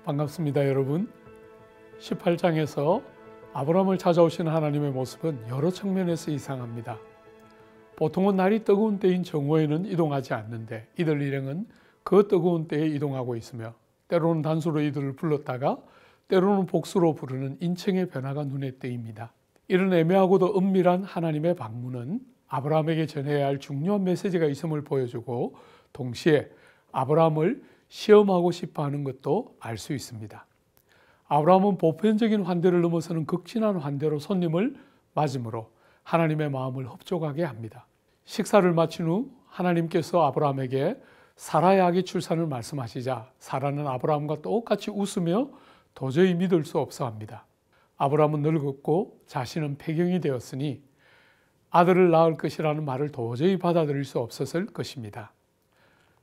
반갑습니다, 여러분. 18장에서 아브라함을 찾아오신 하나님의 모습은 여러 측면에서 이상합니다. 보통은 날이 뜨거운 때인 정오에는 이동하지 않는데 이들 일행은 그 뜨거운 때에 이동하고 있으며 때로는 단수로 이들을 불렀다가 때로는 복수로 부르는 인칭의 변화가 눈에 띄입니다. 이런 애매하고도 은밀한 하나님의 방문은 아브라함에게 전해야 할 중요한 메시지가 있음을 보여주고 동시에 아브라함을 시험하고 싶어 하는 것도 알 수 있습니다. 아브라함은 보편적인 환대를 넘어서는 극진한 환대로 손님을 맞음으로 하나님의 마음을 흡족하게 합니다. 식사를 마친 후 하나님께서 아브라함에게 사라의 아기 출산을 말씀하시자 사라는 아브라함과 똑같이 웃으며 도저히 믿을 수 없어 합니다. 아브라함은 늙었고 자신은 폐경이 되었으니 아들을 낳을 것이라는 말을 도저히 받아들일 수 없었을 것입니다.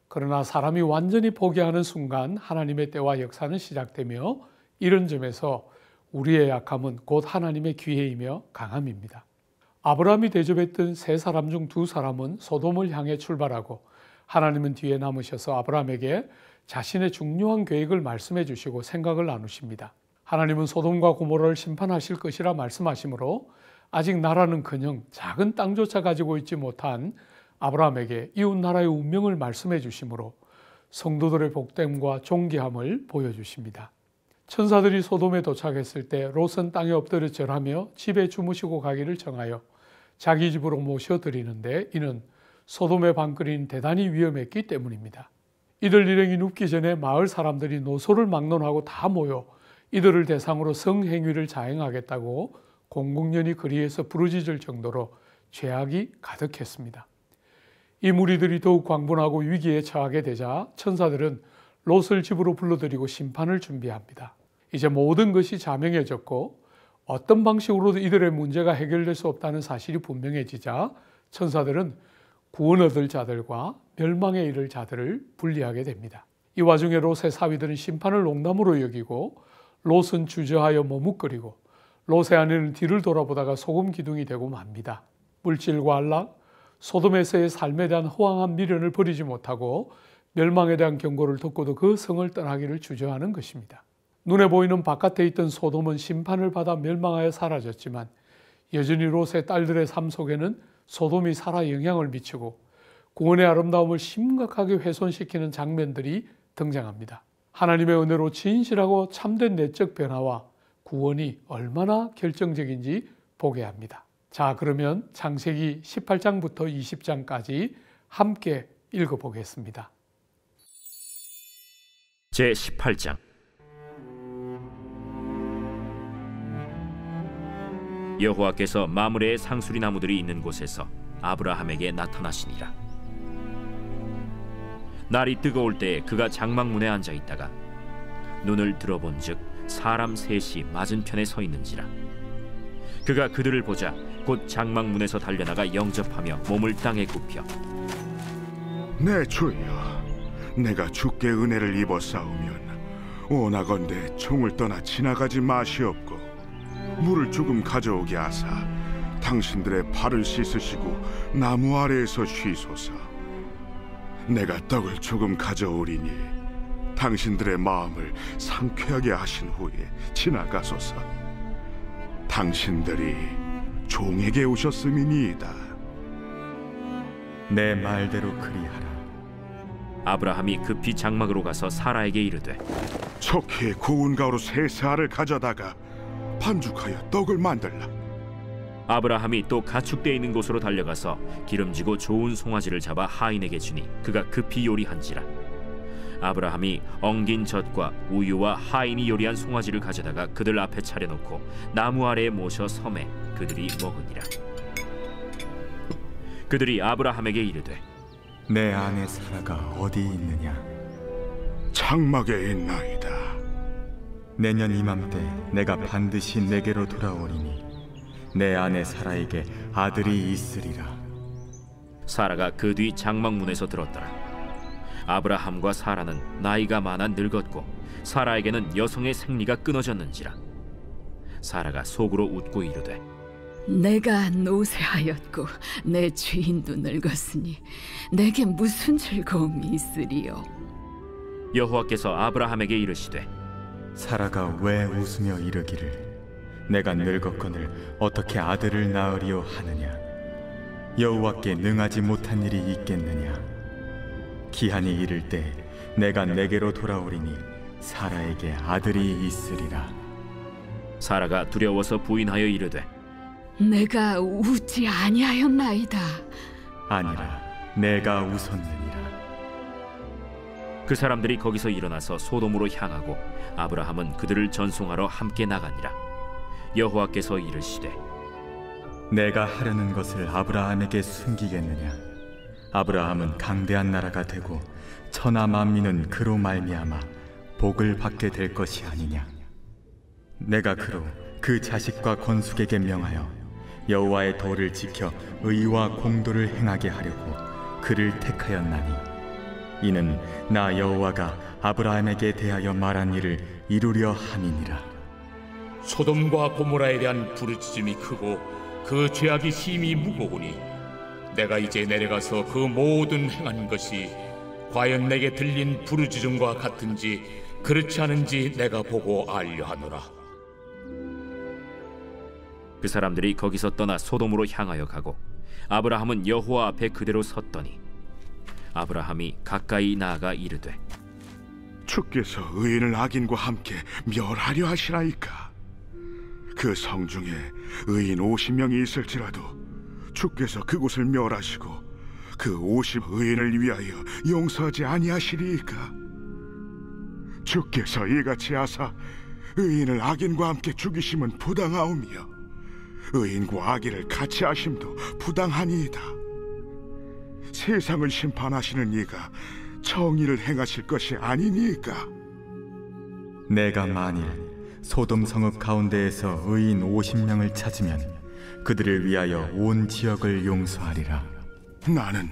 그러나 사람이 완전히 포기하는 순간 하나님의 때와 역사는 시작되며 이런 점에서 우리의 약함은 곧 하나님의 기회이며 강함입니다. 아브라함이 대접했던 세 사람 중 두 사람은 소돔을 향해 출발하고 하나님은 뒤에 남으셔서 아브라함에게 자신의 중요한 계획을 말씀해 주시고 생각을 나누십니다. 하나님은 소돔과 고모라를 심판하실 것이라 말씀하시므로 아직 나라는커녕 작은 땅조차 가지고 있지 못한 아브라함에게 이웃 나라의 운명을 말씀해 주시므로 성도들의 복됨과 존귀함을 보여주십니다. 천사들이 소돔에 도착했을 때 롯은 땅에 엎드려 절하며 집에 주무시고 가기를 정하여 자기 집으로 모셔드리는데 이는 소돔의 방글이는 대단히 위험했기 때문입니다. 이들 일행이 눕기 전에 마을 사람들이 노소를 막론하고 다 모여 이들을 대상으로 성행위를 자행하겠다고 공공연히 거리에서 부르짖을 정도로 죄악이 가득했습니다. 이 무리들이 더욱 광분하고 위기에 처하게 되자 천사들은 롯을 집으로 불러들이고 심판을 준비합니다. 이제 모든 것이 자명해졌고 어떤 방식으로도 이들의 문제가 해결될 수 없다는 사실이 분명해지자 천사들은 구원 얻을 자들과 멸망에 이를 자들을 분리하게 됩니다. 이 와중에 롯의 사위들은 심판을 농담으로 여기고 롯은 주저하여 머뭇거리고 롯의 아내는 뒤를 돌아보다가 소금 기둥이 되고 맙니다. 물질과 안락, 소돔에서의 삶에 대한 허황한 미련을 버리지 못하고 멸망에 대한 경고를 듣고도 그 성을 떠나기를 주저하는 것입니다. 눈에 보이는 바깥에 있던 소돔은 심판을 받아 멸망하여 사라졌지만 여전히 롯의 딸들의 삶 속에는 소돔이 살아 영향을 미치고 구원의 아름다움을 심각하게 훼손시키는 장면들이 등장합니다. 하나님의 은혜로 진실하고 참된 내적 변화와 구원이 얼마나 결정적인지 보게 합니다. 자, 그러면 창세기 18장부터 20장까지 함께 읽어보겠습니다. 제18장. 여호와께서 마므레의 상수리 나무들이 있는 곳에서 아브라함에게 나타나시니라. 날이 뜨거울 때에 그가 장막문에 앉아 있다가 눈을 들어본즉 사람 셋이 맞은편에 서 있는지라. 그가 그들을 보자 곧 장막문에서 달려나가 영접하며 몸을 땅에 굽혀 내 주여, 내가 주께 은혜를 입었사오면 원하건대 총을 떠나 지나가지 마시옵고 물을 조금 가져오게 하사 당신들의 발을 씻으시고 나무 아래에서 쉬소서. 내가 떡을 조금 가져오리니 당신들의 마음을 상쾌하게 하신 후에 지나가소서. 당신들이 종에게 오셨음이니이다. 내 말대로 그리하라. 아브라함이 급히 장막으로 가서 사라에게 이르되 척히 고운 가루 세 알을 가져다가 반죽하여 떡을 만들라. 아브라함이 또 가축대 있는 곳으로 달려가서 기름지고 좋은 송아지를 잡아 하인에게 주니 그가 급히 요리한지라. 아브라함이 엉긴 젖과 우유와 하인이 요리한 송아지를 가져다가 그들 앞에 차려놓고 나무 아래에 모셔 섬에 그들이 먹으니라. 그들이 아브라함에게 이르되 내 아내 사라가 어디 있느냐? 장막에 있나이다. 내년 이맘때 내가 반드시 내게로 돌아오리니 내 아내 사라에게 아들이 있으리라. 사라가 그 뒤 장막문에서 들었더라. 아브라함과 사라는 나이가 많아 늙었고 사라에게는 여성의 생리가 끊어졌는지라. 사라가 속으로 웃고 이르되 내가 노쇠하였고 내 주인도 늙었으니 내게 무슨 즐거움이 있으리요. 여호와께서 아브라함에게 이르시되 사라가 왜 웃으며 이르기를 내가 늙었거늘 어떻게 아들을 낳으리요 하느냐. 여호와께 능하지 못한 일이 있겠느냐. 기한이 이를 때 내가 내게로 돌아오리니 사라에게 아들이 있으리라. 사라가 두려워서 부인하여 이르되 내가 웃지 아니하였나이다. 아니라 내가 웃었느니라. 그 사람들이 거기서 일어나서 소돔으로 향하고 아브라함은 그들을 전송하러 함께 나가니라. 여호와께서 이르시되 내가 하려는 것을 아브라함에게 숨기겠느냐. 아브라함은 강대한 나라가 되고 천하 만민은 그로 말미암아 복을 받게 될 것이 아니냐. 내가 그로 그 자식과 건숙에게 명하여 여호와의 도를 지켜 의와 공도를 행하게 하려고 그를 택하였나니 이는 나 여호와가 아브라함에게 대하여 말한 일을 이루려 함이니라. 소돔과 고모라에 대한 부르짖음이 크고 그 죄악이 심히 무거우니 내가 이제 내려가서 그 모든 행한 것이 과연 내게 들린 부르짖음과 같은지 그렇지 않은지 내가 보고 알려 하노라. 그 사람들이 거기서 떠나 소돔으로 향하여 가고 아브라함은 여호와 앞에 그대로 섰더니 아브라함이 가까이 나아가 이르되 주께서 의인을 악인과 함께 멸하려 하시나이까. 그 성중에 의인 50명이 있을지라도 주께서 그곳을 멸하시고 그 50 의인을 위하여 용서하지 아니하시리이까. 주께서 이같이 하사 의인을 악인과 함께 죽이심은 부당하오며 의인과 악인을 같이 하심도 부당하니이다. 세상을 심판하시는 이가 정의를 행하실 것이 아니니까. 내가 만일 소돔 성읍 가운데에서 의인 50명을 찾으면 그들을 위하여 온 지역을 용서하리라. 나는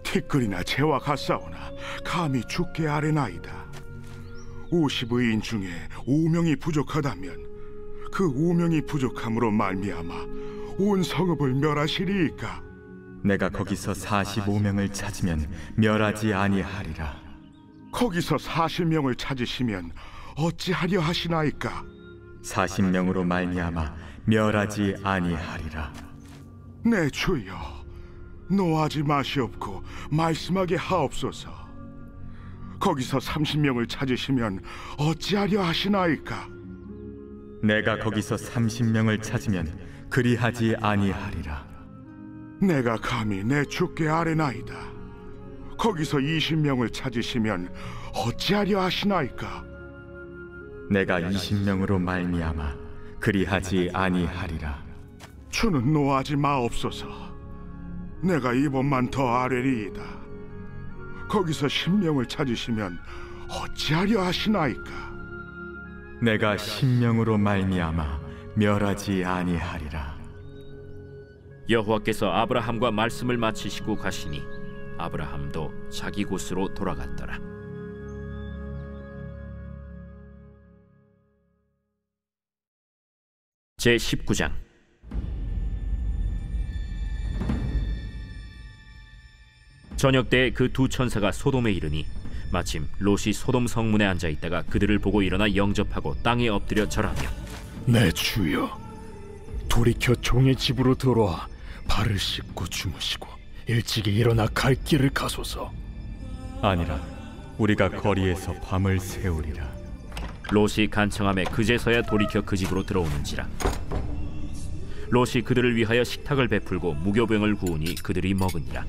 티끌이나 재와 같사오나 감히 주께 아뢰나이다. 50의인 중에 5명이 부족하다면 그 5명이 부족함으로 말미암아 온 성읍을 멸하시리이까. 내가 거기서 45명을 찾으면 멸하지 아니하리라. 거기서 40명을 찾으시면 어찌하려 하시나이까. 40명으로 말미암아 멸하지 아니하리라. 내 주여, 노하지 마시옵고 말씀하게 하옵소서. 거기서 30명을 찾으시면 어찌하려 하시나이까. 내가 거기서 30명을 찾으면 그리하지 아니하리라. 내가 감히 내 주께 아뢰나이다. 거기서 20명을 찾으시면 어찌하려 하시나이까. 내가 20명으로 말미암아 그리하지 아니하리라. 주는 노하지 마옵소서. 내가 이번만 더 아뢰리이다. 거기서 10명을 찾으시면 어찌하려 하시나이까. 내가 10명으로 말미암아 멸하지 아니하리라. 여호와께서 아브라함과 말씀을 마치시고 가시니 아브라함도 자기 곳으로 돌아갔더라. 제19장. 저녁 때 그 두 천사가 소돔에 이르니 마침 롯이 소돔 성문에 앉아 있다가 그들을 보고 일어나 영접하고 땅에 엎드려 절하며 내 주여, 돌이켜 종의 집으로 들어와 발을 씻고 주무시고 일찍이 일어나 갈 길을 가소서. 아니라 우리가 거리에서 밤을 새우리라. 롯이 간청함에 그제서야 돌이켜 그 집으로 들어오는지라. 롯이 그들을 위하여 식탁을 베풀고 무교병을 구우니 그들이 먹으니라.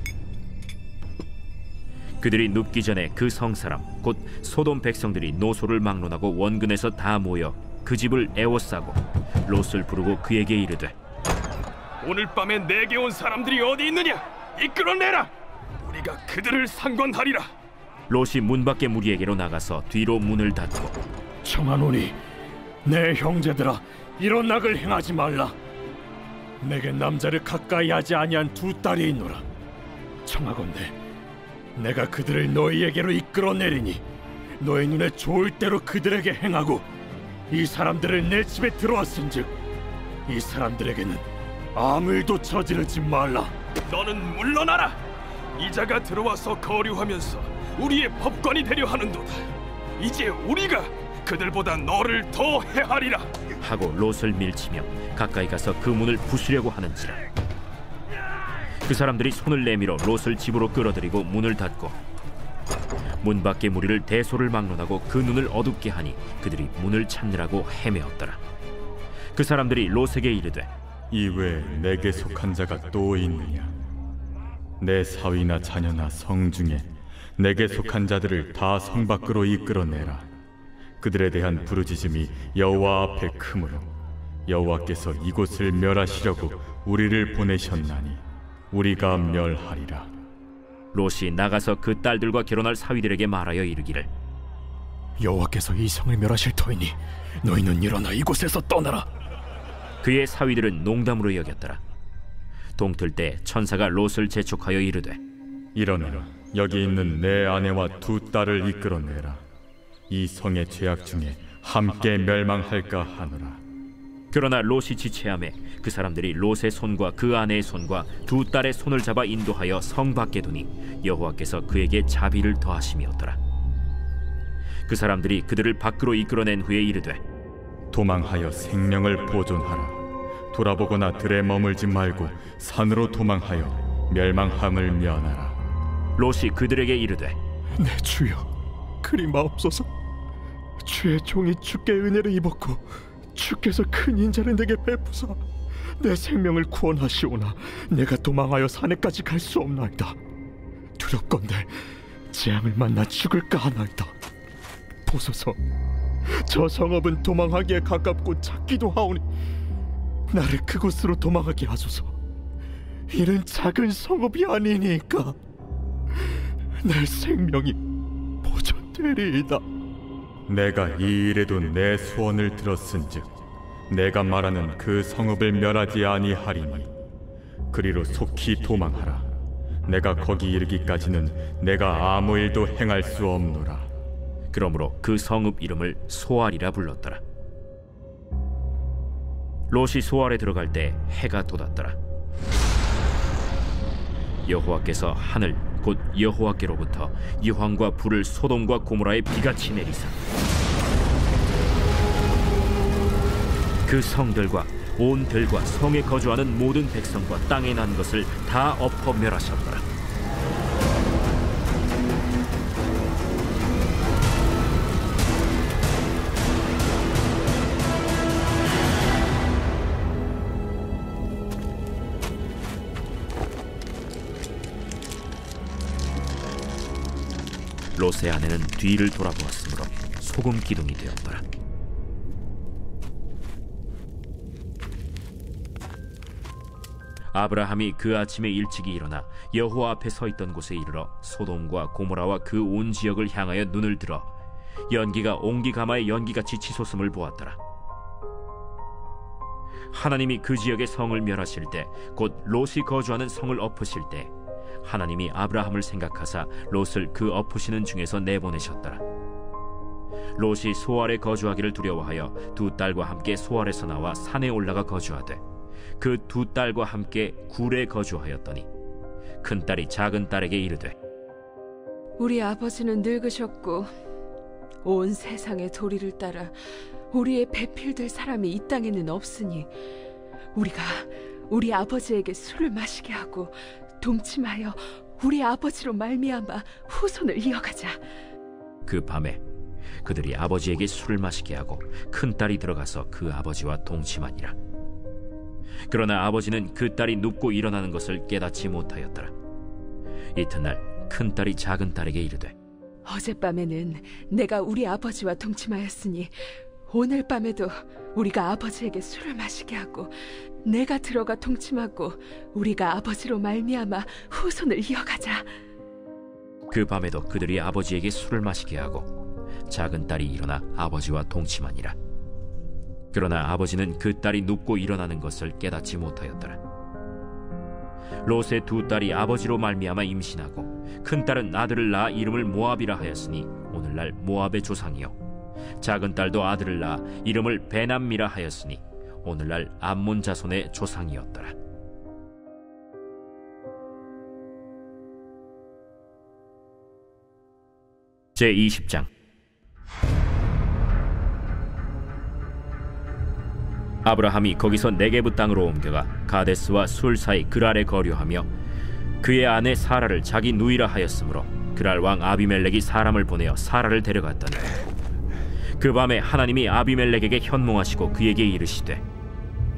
그들이 눕기 전에 그 성사람 곧 소돔 백성들이 노소를 막론하고 원근에서 다 모여 그 집을 에워싸고 롯을 부르고 그에게 이르되 오늘 밤에 내게 온 사람들이 어디 있느냐? 이끌어내라. 우리가 그들을 상관하리라. 롯이 문 밖에 무리에게로 나가서 뒤로 문을 닫고 청하노니 내 형제들아, 이런 악을 행하지 말라. 내게 남자를 가까이 하지 아니한 두 딸이 있노라. 청하건대 내가 그들을 너희에게로 이끌어내리니 너희 눈에 좋을 대로 그들에게 행하고 이 사람들을 내 집에 들어왔은즉 이 사람들에게는 아무 일도 저지르지 말라. 너는 물러나라. 이자가 들어와서 거류하면서 우리의 법관이 되려 하는도다. 이제 우리가 그들보다 너를 더 해하리라. 하고 롯을 밀치며 가까이 가서 그 문을 부수려고 하는지라. 그 사람들이 손을 내밀어 롯을 집으로 끌어들이고 문을 닫고 문 밖의 무리를 대소를 막론하고 그 눈을 어둡게 하니 그들이 문을 찾느라고 헤매었더라. 그 사람들이 롯에게 이르되 이외에 내게 속한 자가 또 있느냐? 내 사위나 자녀나 성 중에 내게 속한 자들을 다 성 밖으로 이끌어내라. 그들에 대한 부르짖음이 여호와 앞에 크므로 여호와께서 이곳을 멸하시려고 우리를 보내셨나니 우리가 멸하리라. 롯이 나가서 그 딸들과 결혼할 사위들에게 말하여 이르기를 여호와께서 이 성을 멸하실 터이니 너희는 일어나 이곳에서 떠나라. 그의 사위들은 농담으로 여겼더라. 동틀 때 천사가 롯을 재촉하여 이르되 일어나라. 여기 있는 내 아내와 두 딸을 이끌어내라. 이 성의 죄악 중에 함께 멸망할까 하노라. 그러나 롯이 지체하매 그 사람들이 롯의 손과 그 아내의 손과 두 딸의 손을 잡아 인도하여 성 밖에 두니 여호와께서 그에게 자비를 더하심이었더라. 그 사람들이 그들을 밖으로 이끌어낸 후에 이르되 도망하여 생명을 보존하라. 돌아보거나 들에 머물지 말고 산으로 도망하여 멸망함을 면하라. 롯이 그들에게 이르되 내 주여, 그리 마옵소서. 주의 종이 주께 은혜를 입었고 주께서 큰 인자를 내게 베푸사 내 생명을 구원하시오나 내가 도망하여 산에까지 갈 수 없나이다. 두렵건대 재앙을 만나 죽을까 하나이다. 보소서, 저 성읍은 도망하기에 가깝고 작기도 하오니 나를 그곳으로 도망하게 하소서. 이는 작은 성읍이 아니니까 내 생명이 보존되리이다. 내가 이 일에도 내 소원을 들었은즉 내가 말하는 그 성읍을 멸하지 아니하리니 그리로 속히 도망하라. 내가 거기 이르기까지는 내가 아무 일도 행할 수 없노라. 그러므로 그 성읍 이름을 소알이라 불렀더라. 롯이 소알에 들어갈 때 해가 돋았더라. 여호와께서 하늘 곧 여호와께로부터 이황과 불을 소돔과 고모라에 비같이 내리사 그 성들과 온 들과 성에 거주하는 모든 백성과 땅에 난 것을 다 엎어 멸하셨더라. 롯의 아내는 뒤를 돌아보았으므로 소금 기둥이 되었더라. 아브라함이 그 아침에 일찍이 일어나 여호와 앞에 서 있던 곳에 이르러 소돔과 고모라와 그 온 지역을 향하여 눈을 들어 연기가 옹기 가마의 연기같이 치솟음을 보았더라. 하나님이 그 지역의 성을 멸하실 때 곧 롯이 거주하는 성을 엎으실 때 하나님이 아브라함을 생각하사 롯을 그 엎으시는 중에서 내보내셨더라. 롯이 소알에 거주하기를 두려워하여 두 딸과 함께 소알에서 나와 산에 올라가 거주하되 그 두 딸과 함께 굴에 거주하였더니 큰 딸이 작은 딸에게 이르되 우리 아버지는 늙으셨고 온 세상의 도리를 따라 우리의 배필될 사람이 이 땅에는 없으니 우리가 우리 아버지에게 술을 마시게 하고 동침하여 우리 아버지로 말미암아 후손을 이어가자. 그 밤에 그들이 아버지에게 술을 마시게 하고 큰 딸이 들어가서 그 아버지와 동침하니라. 그러나 아버지는 그 딸이 눕고 일어나는 것을 깨닫지 못하였더라. 이튿날 큰 딸이 작은 딸에게 이르되 어젯밤에는 내가 우리 아버지와 동침하였으니 오늘 밤에도 우리가 아버지에게 술을 마시게 하고 내가 들어가 동침하고 우리가 아버지로 말미암아 후손을 이어가자. 그 밤에도 그들이 아버지에게 술을 마시게 하고 작은 딸이 일어나 아버지와 동침하니라. 그러나 아버지는 그 딸이 눕고 일어나는 것을 깨닫지 못하였더라. 롯의 두 딸이 아버지로 말미암아 임신하고 큰 딸은 아들을 낳아 이름을 모압이라 하였으니 오늘날 모압의 조상이요 작은 딸도 아들을 낳아 이름을 베남미라 하였으니 오늘날 암몬 자손의 조상이었더라. 제20장 아브라함이 거기서 네게브 땅으로 옮겨가 가데스와 술 사이 그랄에 거류하며 그의 아내 사라를 자기 누이라 하였으므로 그랄 왕 아비멜렉이 사람을 보내어 사라를 데려갔더니 그 밤에 하나님이 아비멜렉에게 현몽하시고 그에게 이르시되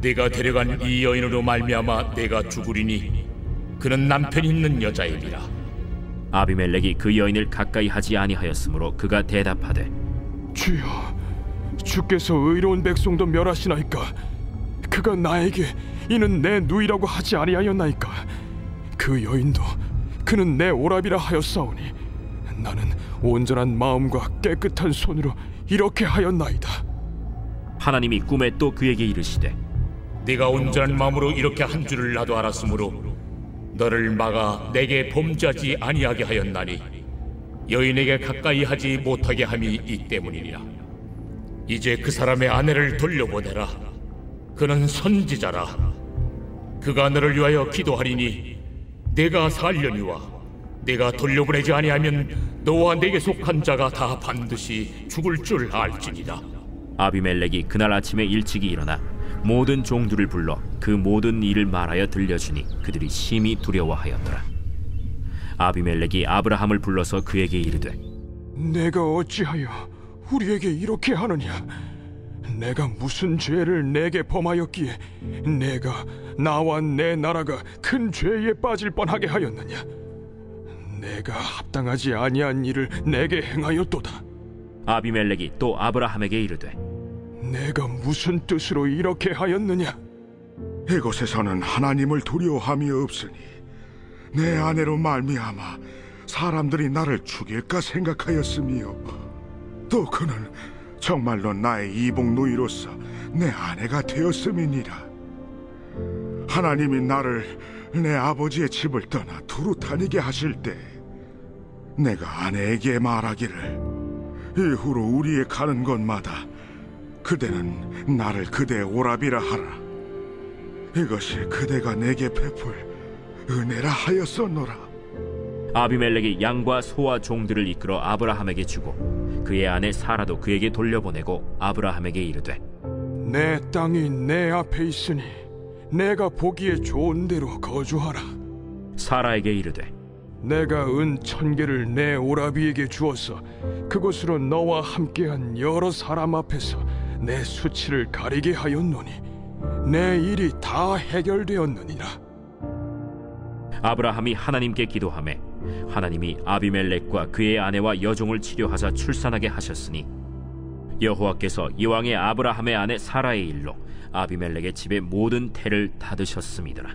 네가 데려간 이 여인으로 말미암아 내가 죽으리니 그는 남편이 있는 여자이니라. 아비멜렉이 그 여인을 가까이 하지 아니하였으므로 그가 대답하되 주여, 주께서 의로운 백성도 멸하시나이까? 그가 나에게 이는 내 누이라고 하지 아니하였나이까? 그 여인도 그는 내 오라비라 하였사오니 나는 온전한 마음과 깨끗한 손으로 이렇게 하였나이다. 하나님이 꿈에 또 그에게 이르시되 네가 온전한 마음으로 이렇게 한 줄을 나도 알았으므로 너를 막아 내게 범죄하지 아니하게 하였나니 여인에게 가까이 하지 못하게 함이 이 때문이니라. 이제 그 사람의 아내를 돌려보내라. 그는 선지자라. 그가 너를 위하여 기도하리니 내가 살려니와 내가 돌려보내지 아니하면 너와 내게 속한 자가 다 반드시 죽을 줄 알지니라. 아비멜렉이 그날 아침에 일찍이 일어나 모든 종들을 불러 그 모든 일을 말하여 들려주니 그들이 심히 두려워하였더라. 아비멜렉이 아브라함을 불러서 그에게 이르되 내가 어찌하여 우리에게 이렇게 하느냐? 내가 무슨 죄를 내게 범하였기에 내가 나와 내 나라가 큰 죄에 빠질 뻔하게 하였느냐? 내가 합당하지 아니한 일을 내게 행하였도다. 아비멜렉이 또 아브라함에게 이르되 내가 무슨 뜻으로 이렇게 하였느냐? 이곳에서는 하나님을 두려워함이 없으니 내 아내로 말미암아 사람들이 나를 죽일까 생각하였으며 또 그는 정말로 나의 이복 누이로서 내 아내가 되었음이니라. 하나님이 나를 내 아버지의 집을 떠나 두루 다니게 하실 때 내가 아내에게 말하기를 이후로 우리의 가는 곳마다 그대는 나를 그대의 오라비라 하라. 이것이 그대가 내게 베풀 은혜라 하였었노라. 아비멜렉이 양과 소와 종들을 이끌어 아브라함에게 주고 그의 아내 사라도 그에게 돌려보내고 아브라함에게 이르되 내 땅이 내 앞에 있으니 내가 보기에 좋은 대로 거주하라. 사라에게 이르되 내가 은 1000개를 내 오라비에게 주어서 그곳으로 너와 함께한 여러 사람 앞에서 내 수치를 가리게 하였노니 내 일이 다 해결되었느니라. 아브라함이 하나님께 기도하매 하나님이 아비멜렉과 그의 아내와 여종을 치료하사 출산하게 하셨으니 여호와께서 이왕의 아브라함의 아내 사라의 일로 아비멜렉의 집의 모든 태를 닫으셨음이더라.